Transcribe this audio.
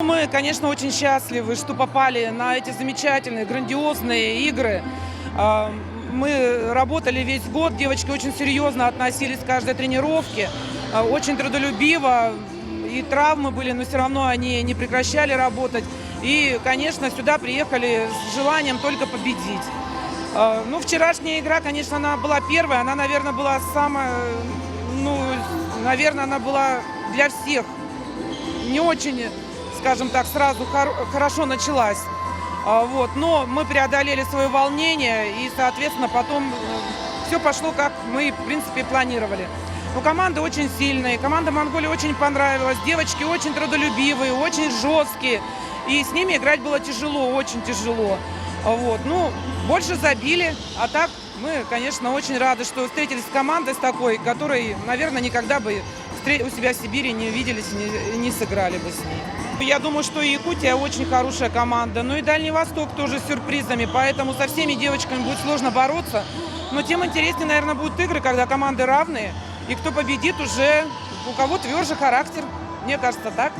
Мы, конечно, очень счастливы, что попали на эти замечательные, грандиозные игры. Мы работали весь год, девочки очень серьезно относились к каждой тренировке, очень трудолюбиво, и травмы были, но все равно они не прекращали работать. И, конечно, сюда приехали с желанием только победить. Ну, вчерашняя игра, конечно, она была первая, она, наверное, была самая, ну, наверное, она была для всех не очень, скажем так, сразу хорошо началась. Вот. Но мы преодолели свое волнение, и, соответственно, потом все пошло, как мы, в принципе, планировали. Но команды очень сильные, команда Монголии очень понравилась, девочки очень трудолюбивые, очень жесткие, и с ними играть было тяжело, очень тяжело. Вот. Ну, больше забили, а так мы, конечно, очень рады, что встретились с командой с такой, которой, наверное, никогда бы у себя в Сибири не увиделись и не сыграли бы с ней. Я думаю, что и Якутия очень хорошая команда, ну и Дальний Восток тоже с сюрпризами, поэтому со всеми девочками будет сложно бороться. Но тем интереснее, наверное, будут игры, когда команды равные, и кто победит уже, у кого тверже характер, мне кажется, так.